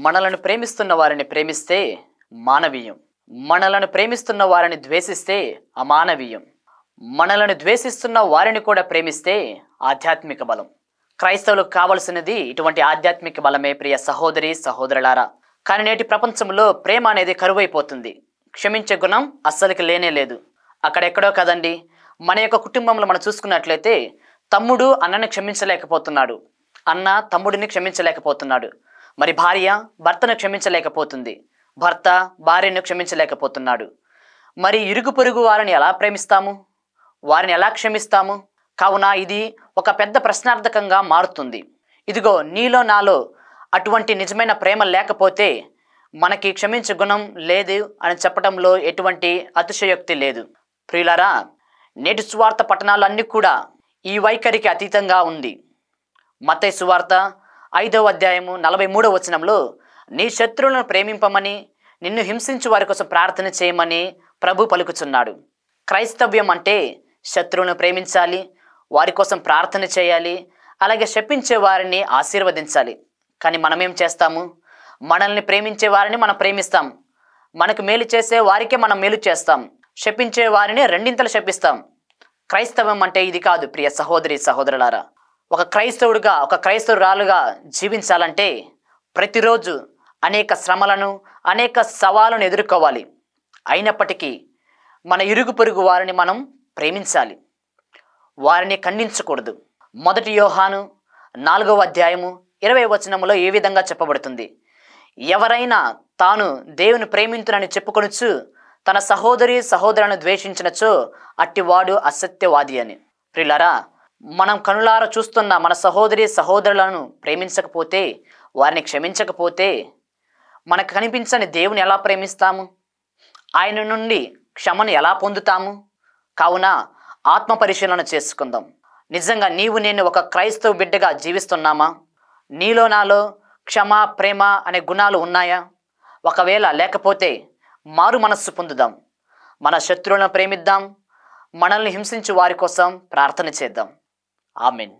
మనలను ప్రేమిస్తున్న వారిని ప్రేమిస్తే మానవీయం, మనలను ప్రేమిస్తున్న వారిని ద్వేషిస్తే అమానవీయం, మనలను ద్వేషిస్తున్న వారిని కూడా ప్రేమిస్తే ఆధ్యాత్మిక బలం. క్రైస్తవులకు కావలసినది ఇటువంటి ఆధ్యాత్మిక బలమే ప్రియ సహోదరి సహోదరులారా. కానీ నేటి ప్రపంచంలో ప్రేమ అనేది కరువైపోతుంది. క్షమించే గుణం అస్సలకి లేనే లేదు. అక్కడెక్కడో కదండి, మన యొక్క కుటుంబంలో మనం చూసుకున్నట్లయితే తమ్ముడు అన్నని క్షమించలేకపోతున్నాడు, అన్న తమ్ముడిని క్షమించలేకపోతున్నాడు, మరి భార్య భర్తను క్షమించలేకపోతుంది, భర్త భార్యను క్షమించలేకపోతున్నాడు. మరి ఇరుగు పొరుగు వారిని ఎలా ప్రేమిస్తాము, వారిని ఎలా క్షమిస్తాము? కావున ఇది ఒక పెద్ద ప్రశ్నార్థకంగా మారుతుంది. ఇదిగో నీలో నాలో అటువంటి నిజమైన ప్రేమ లేకపోతే మనకి క్షమించే గుణం లేదు అని చెప్పడంలో ఎటువంటి అతిశయోక్తి లేదు. ప్రియులారా, నేటి సువార్త పట్టణాలు అన్నీ కూడా ఈ వైఖరికి అతీతంగా ఉంది. మత్తయి సువార్త 5వ అధ్యాయము 43వ వచనంలో నీ శత్రువులను ప్రేమింపమని, నిన్ను హింసించు వారి కోసం ప్రార్థన చేయమని ప్రభు పలుకుచున్నాడు. క్రైస్తవ్యం అంటే శత్రువులను ప్రేమించాలి, వారి కోసం ప్రార్థన చేయాలి, అలాగే శపించే వారిని ఆశీర్వదించాలి. కానీ మనమేం చేస్తాము? మనల్ని ప్రేమించే వారిని మనం ప్రేమిస్తాం, మనకు మేలు చేసే వారికే మనం మేలు చేస్తాం, శపించే వారిని రెండింతలు శపిస్తాం. క్రైస్తవం అంటే ఇది కాదు ప్రియ సహోదరి సహోదరులారా. ఒక క్రైస్తవుడిగా, ఒక క్రైస్తవురాలుగా జీవించాలంటే ప్రతిరోజు అనేక శ్రమలను, అనేక సవాళ్ళను ఎదుర్కోవాలి. అయినప్పటికీ మన ఇరుగు పొరుగు వారిని మనం ప్రేమించాలి, వారిని ఖండించకూడదు. 1 యోహాను 4వ అధ్యాయము 20వ వచనములో ఈ విధంగా చెప్పబడుతుంది, ఎవరైనా తాను దేవుని ప్రేమింతునని చెప్పుకొనుచు తన సహోదరి సహోదరులను ద్వేషించినచో అట్టివాడు అసత్యవాది అని. ప్రియులారా, మనం కనులారా చూస్తున్న మన సహోదరి సహోదరులను ప్రేమించకపోతే, వారిని క్షమించకపోతే మనకు కనిపించని దేవుని ఎలా ప్రేమిస్తాము? ఆయన నుండి క్షమను ఎలా పొందుతాము? కావున ఆత్మ పరిశీలన చేసుకుందాం. నిజంగా నీవు నేను ఒక క్రైస్తవ బిడ్డగా జీవిస్తున్నామా? నీలో నాలో క్షమ, ప్రేమ అనే గుణాలు ఉన్నాయా? ఒకవేళ లేకపోతే మారు మనస్సు పొందుదాం, మన శత్రువులను ప్రేమిద్దాం, మనల్ని హింసించు వారి కోసం ప్రార్థన చేద్దాం. ఆమెన్.